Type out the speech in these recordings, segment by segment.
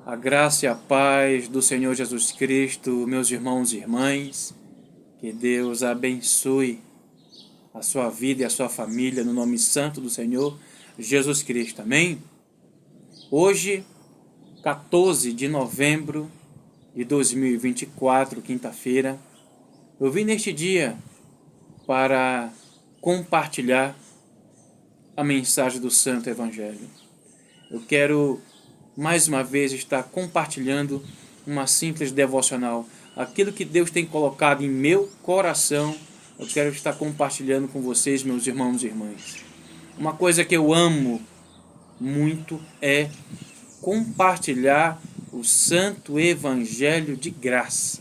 A graça e a paz do Senhor Jesus Cristo, meus irmãos e irmãs, que Deus abençoe a sua vida e a sua família no nome santo do Senhor Jesus Cristo, amém? Hoje, 14 de novembro de 2024, quinta-feira, eu vim neste dia para compartilhar a mensagem do Santo Evangelho. Eu quero mais uma vez estar compartilhando uma simples devocional. Aquilo que Deus tem colocado em meu coração, eu quero estar compartilhando com vocês, meus irmãos e irmãs. Uma coisa que eu amo muito é compartilhar o Santo Evangelho de graça.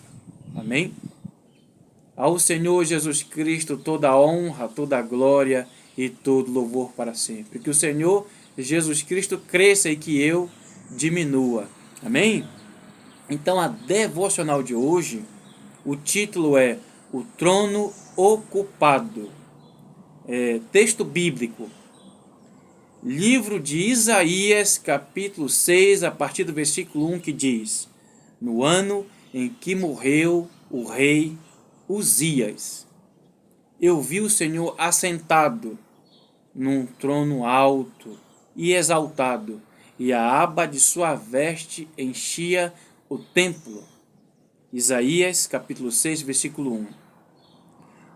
Amém? Ao Senhor Jesus Cristo toda a honra, toda a glória e todo louvor para sempre. Que o Senhor Jesus Cristo cresça e que eu diminua. Amém? Então a devocional de hoje, o título é O Trono Ocupado. Texto bíblico. Livro de Isaías, capítulo 6, a partir do versículo 1, que diz: No ano em que morreu o rei Uzias, eu vi o Senhor assentado num trono alto e exaltado, e a aba de sua veste enchia o templo. Isaías, capítulo 6, versículo 1.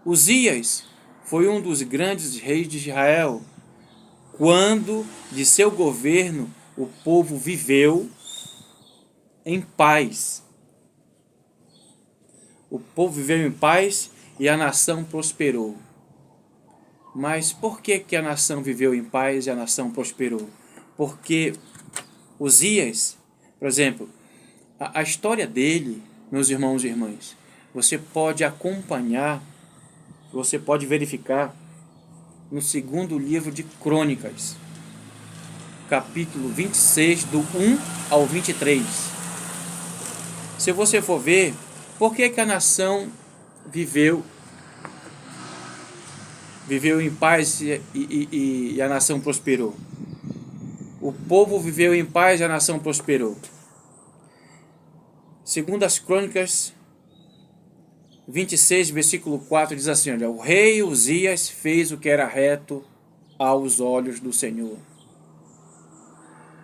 Uzias foi um dos grandes reis de Israel, quando de seu governo o povo viveu em paz. O povo viveu em paz e a nação prosperou. Mas por que a nação viveu em paz e a nação prosperou? Porque Uzias, por exemplo, a história dele, meus irmãos e irmãs, você pode acompanhar, você pode verificar no segundo livro de Crônicas, capítulo 26, do 1 ao 23. Se você for ver, por que a nação viveu em paz e a nação prosperou? O povo viveu em paz e a nação prosperou. Segundo as Crônicas 26, versículo 4, diz assim: olha, o rei Uzias fez o que era reto aos olhos do Senhor.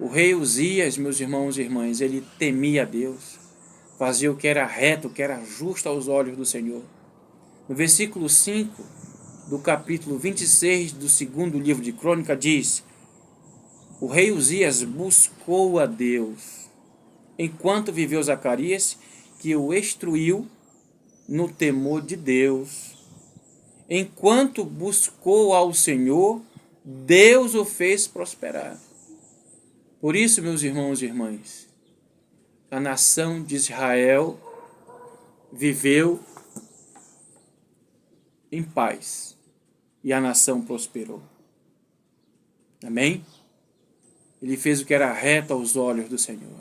O rei Uzias, meus irmãos e irmãs, ele temia a Deus, fazia o que era reto, o que era justo aos olhos do Senhor. No versículo 5 do capítulo 26 do segundo livro de Crônica diz: o rei Uzias buscou a Deus, enquanto viveu Zacarias, que o instruiu no temor de Deus. Enquanto buscou ao Senhor, Deus o fez prosperar. Por isso, meus irmãos e irmãs, a nação de Israel viveu em paz e a nação prosperou. Amém? Ele fez o que era reto aos olhos do Senhor.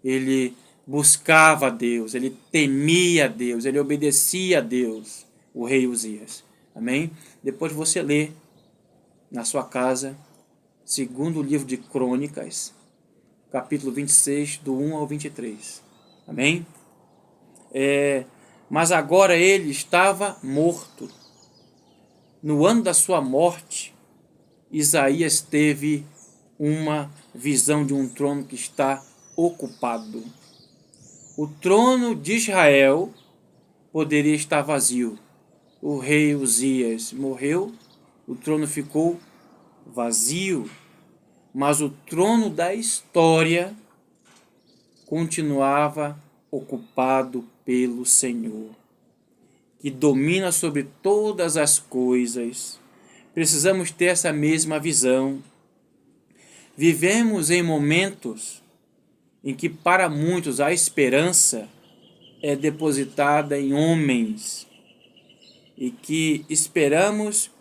Ele buscava a Deus, ele temia a Deus, ele obedecia a Deus, o rei Uzias. Amém? Depois você lê na sua casa, segundo livro de Crônicas, capítulo 26, do 1 ao 23. Amém? Mas agora ele estava morto. No ano da sua morte, Isaías teve uma visão de um trono que está ocupado. O trono de Israel poderia estar vazio. O rei Uzias morreu, o trono ficou vazio, mas o trono da história continuava ocupado pelo Senhor, que domina sobre todas as coisas. Precisamos ter essa mesma visão. Vivemos em momentos em que para muitos a esperança é depositada em homens e que esperamos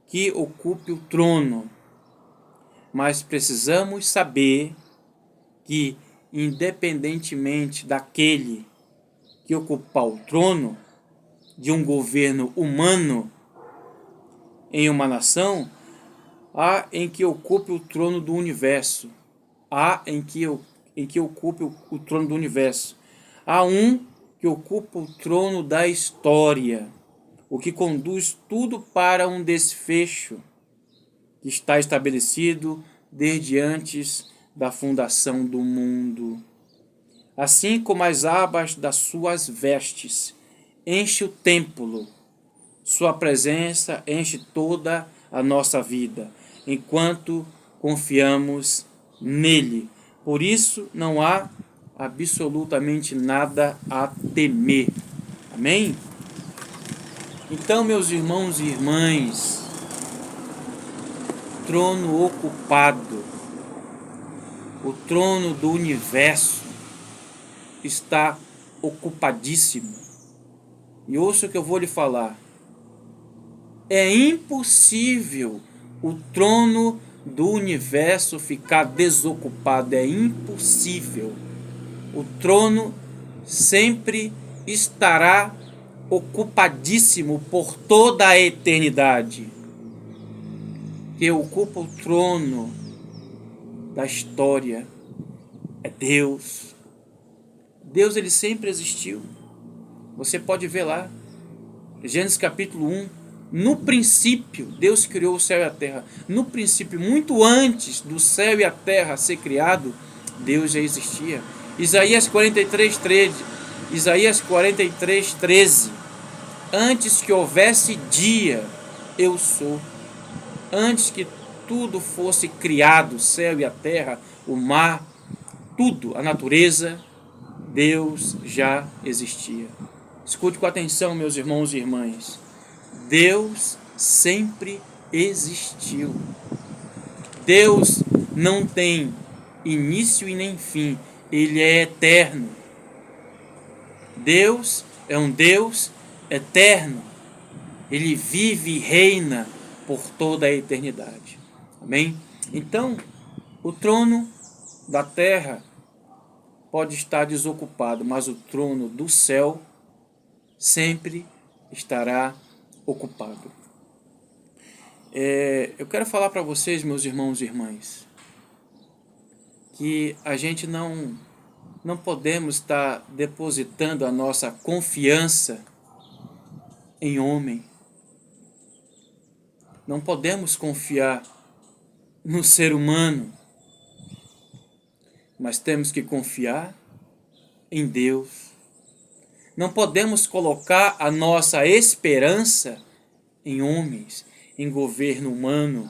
que ocupe o trono. Mas precisamos saber que, independentemente daquele que ocupar o trono de um governo humano em uma nação, há em que ocupe o trono do universo, há em que em que ocupe o trono do universo. Há um que ocupa o trono da história, o que conduz tudo para um desfecho que está estabelecido desde antes da fundação do mundo. Assim como as abas das suas vestes enche o templo, sua presença enche toda a nossa vida, enquanto confiamos nele. Por isso não há absolutamente nada a temer. Amém? Então, meus irmãos e irmãs, trono ocupado, o trono do universo está ocupadíssimo. E ouça o que eu vou lhe falar. É impossível o trono do universo ficar desocupado. É impossível. O trono sempre estará ocupadíssimo por toda a eternidade. Quem ocupa o trono da história é Deus. Deus, ele sempre existiu. Você pode ver lá, Gênesis capítulo 1, no princípio, Deus criou o céu e a terra. No princípio, muito antes do céu e a terra ser criado, Deus já existia. Isaías 43:13. Antes que houvesse dia, eu sou. Antes que tudo fosse criado, o céu e a terra, o mar, tudo, a natureza, Deus já existia. Escute com atenção, meus irmãos e irmãs. Deus sempre existiu. Deus não tem início e nem fim. Ele é eterno. Deus é um Deus eterno. Ele vive e reina por toda a eternidade. Amém? Então, o trono da terra pode estar desocupado, mas o trono do céu sempre estará ocupado. Eu quero falar para vocês, meus irmãos e irmãs, que a gente não podemos estar depositando a nossa confiança em homem. Não podemos confiar no ser humano, mas temos que confiar em Deus. Não podemos colocar a nossa esperança em homens, em governo humano.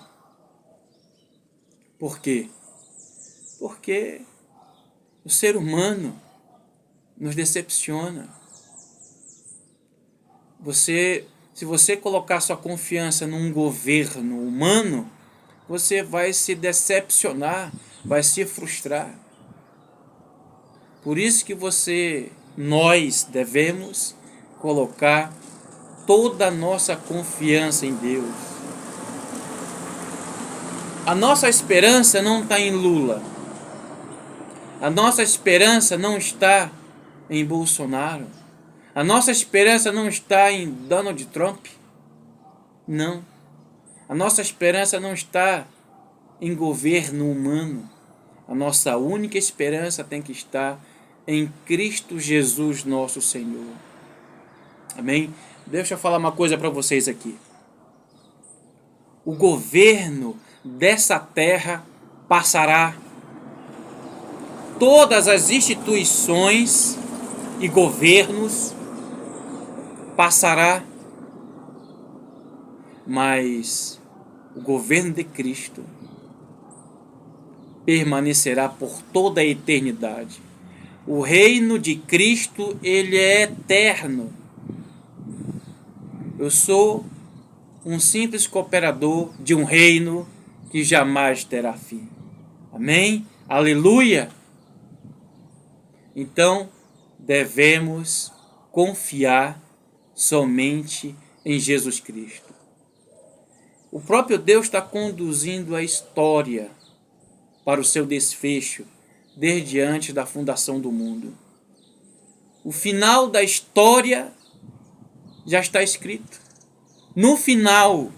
Por quê? Porque o ser humano nos decepciona. Se você colocar sua confiança num governo humano, você vai se decepcionar, vai se frustrar. Por isso que nós devemos colocar toda a nossa confiança em Deus. A nossa esperança não está em Lula. A nossa esperança não está em Bolsonaro. A nossa esperança não está em Donald Trump. Não. A nossa esperança não está em governo humano. A nossa única esperança tem que estar em Cristo Jesus, nosso Senhor. Amém? Deixa eu falar uma coisa para vocês aqui. O governo dessa terra passará. Todas as instituições e governos passará. Mas o governo de Cristo permanecerá por toda a eternidade. O reino de Cristo, ele é eterno. Eu sou um simples cooperador de um reino que jamais terá fim. Amém? Aleluia! Então, devemos confiar somente em Jesus Cristo. O próprio Deus está conduzindo a história para o seu desfecho desde antes da fundação do mundo. O final da história já está escrito. No final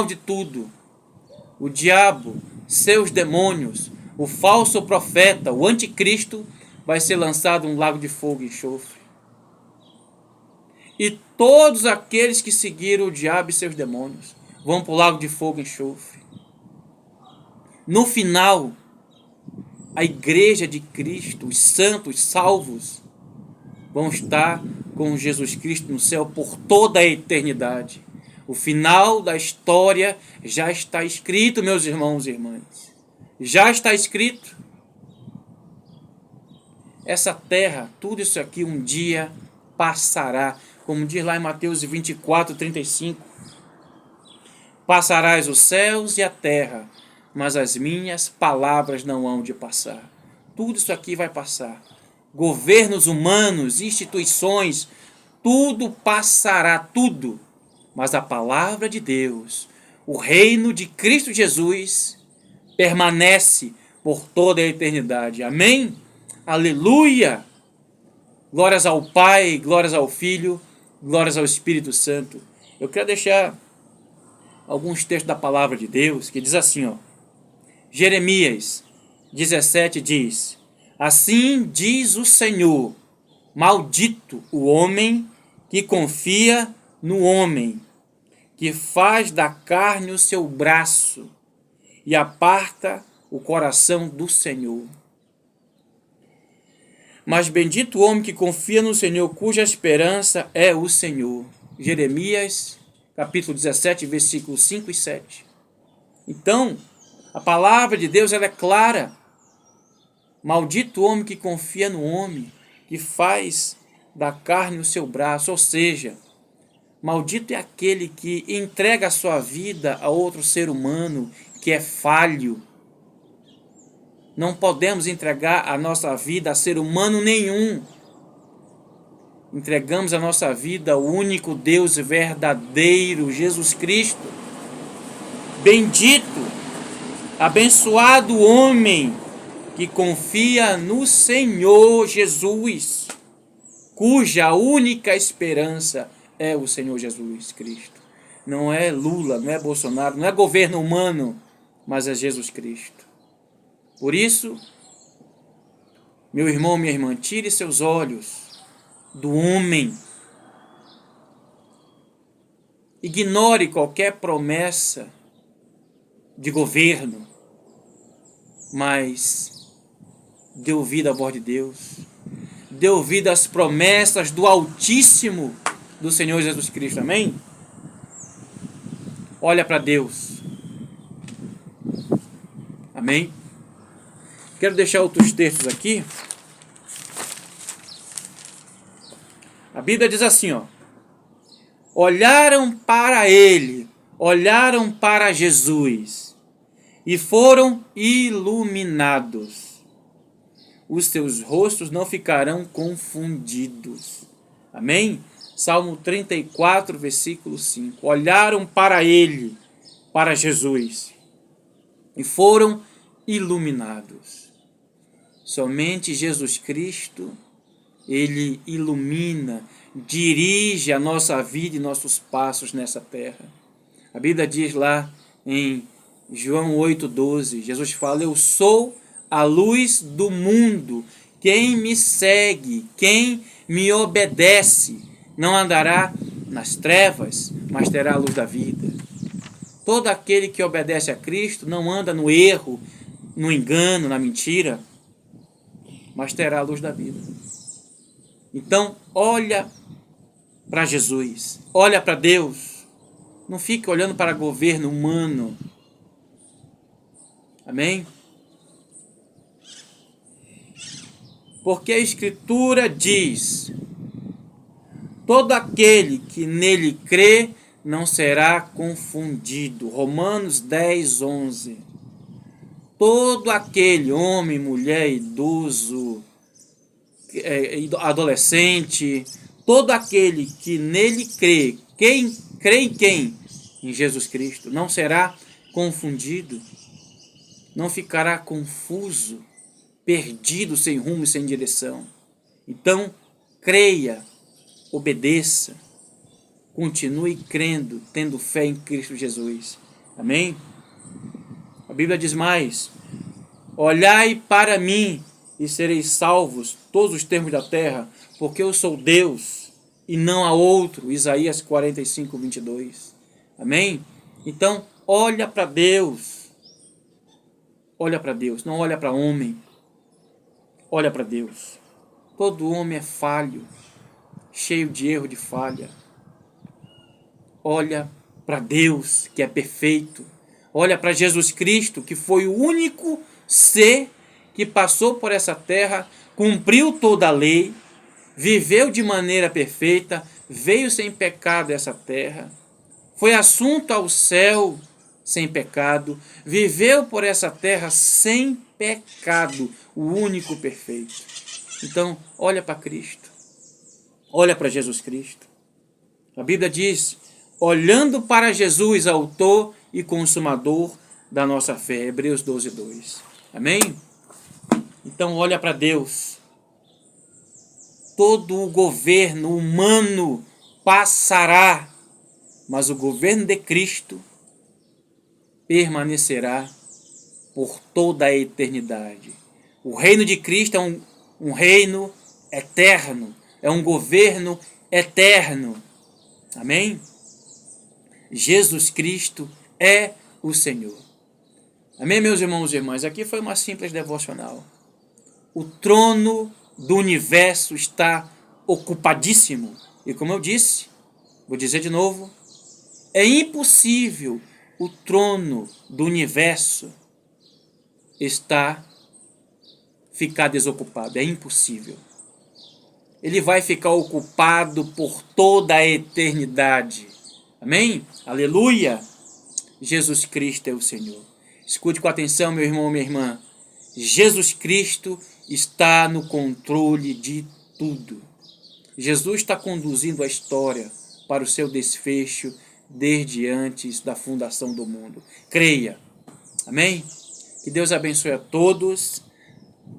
de tudo, o diabo, seus demônios, O falso profeta, o anticristo, vai ser lançado num lago de fogo e enxofre. E todos aqueles que seguiram o diabo e seus demônios vão para o lago de fogo e enxofre. No final, a igreja de Cristo, os santos salvos, vão estar com Jesus Cristo no céu por toda a eternidade. O final da história já está escrito, meus irmãos e irmãs. Já está escrito. Essa terra, tudo isso aqui um dia passará. Como diz lá em Mateus 24, 35. Passarás os céus e a terra, mas as minhas palavras não hão de passar. Tudo isso aqui vai passar. Governos humanos, instituições, tudo passará, tudo. Mas a palavra de Deus, o reino de Cristo Jesus, permanece por toda a eternidade. Amém? Aleluia! Glórias ao Pai, glórias ao Filho, glórias ao Espírito Santo. Eu quero deixar alguns textos da palavra de Deus que diz assim, ó. Jeremias 17 diz: assim diz o Senhor, maldito o homem que confia no homem, que faz da carne o seu braço e aparta o coração do Senhor. Mas bendito o homem que confia no Senhor, cuja esperança é o Senhor. Jeremias, capítulo 17, versículos 5 e 7. Então, a palavra de Deus ela é clara. Maldito o homem que confia no homem, que faz da carne o seu braço. Ou seja, maldito é aquele que entrega a sua vida a outro ser humano que é falho. Não podemos entregar a nossa vida a ser humano nenhum. Entregamos a nossa vida ao único Deus verdadeiro, Jesus Cristo. Bendito, abençoado o homem que confia no Senhor Jesus, cuja única esperança é o Senhor Jesus Cristo. Não é Lula, não é Bolsonaro, não é governo humano, mas é Jesus Cristo. Por isso, meu irmão, minha irmã, tire seus olhos do homem. Ignore qualquer promessa de governo, mas dê ouvido à voz de Deus. Dê ouvido às promessas do Altíssimo, do Senhor Jesus Cristo. Amém? Olha para Deus. Amém? Quero deixar outros textos aqui. A Bíblia diz assim, ó. Olharam para ele, olharam para Jesus e foram iluminados. Os seus rostos não ficarão confundidos. Amém? Salmo 34, versículo 5. Olharam para ele, para Jesus, e foram iluminados. Somente Jesus Cristo, ele ilumina, dirige a nossa vida e nossos passos nessa terra. A Bíblia diz lá em João 8,12, Jesus fala, eu sou a luz do mundo. Quem me segue, quem me obedece, não andará nas trevas, mas terá a luz da vida. Todo aquele que obedece a Cristo não anda no erro, no engano, na mentira, mas terá a luz da vida. Então, olha para Jesus, olha para Deus, não fique olhando para governo humano. Amém? Porque a Escritura diz, todo aquele que nele crê não será confundido. Romanos 10, 11. Todo aquele, homem, mulher, idoso, adolescente, todo aquele que nele crê, quem crê em quem? Em Jesus Cristo, não será confundido, não ficará confuso, perdido, sem rumo e sem direção. Então, creia, obedeça, continue crendo, tendo fé em Cristo Jesus. Amém? A Bíblia diz mais, Olhai para mim e sereis salvos, todos os termos da terra, porque eu sou Deus e não há outro. Isaías 45, 22. Amém? Então, olha para Deus. Olha para Deus, não olha para homem. Olha para Deus. Todo homem é falho, cheio de erro, de falha. Olha para Deus, que é perfeito. Olha para Jesus Cristo, que foi o único ser que passou por essa terra, cumpriu toda a lei, viveu de maneira perfeita, veio sem pecado a essa terra, foi assunto ao céu sem pecado, viveu por essa terra sem pecado, o único perfeito. Então, olha para Cristo, olha para Jesus Cristo. A Bíblia diz, olhando para Jesus, autor e consumador da nossa fé, Hebreus 12, 2. Amém? Então, olha para Deus. Todo o governo humano passará, mas o governo de Cristo permanecerá por toda a eternidade. O reino de Cristo é um reino eterno, é um governo eterno. Amém? Jesus Cristo é o Senhor. Amém, meus irmãos e irmãs? Aqui foi uma simples devocional. O trono do universo está ocupadíssimo. E como eu disse, vou dizer de novo, é impossível o trono do universo ficar desocupado. É impossível. Ele vai ficar ocupado por toda a eternidade. Amém? Aleluia! Jesus Cristo é o Senhor. Escute com atenção, meu irmão, minha irmã. Jesus Cristo está no controle de tudo. Jesus está conduzindo a história para o seu desfecho desde antes da fundação do mundo. Creia. Amém? Que Deus abençoe a todos.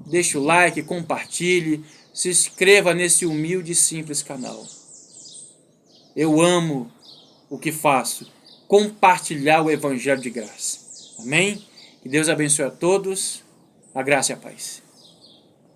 Deixe o like, compartilhe, se inscreva nesse humilde e simples canal. Eu amo o que faço, compartilhar o Evangelho de graça. Amém? Que Deus abençoe a todos. A graça e a paz.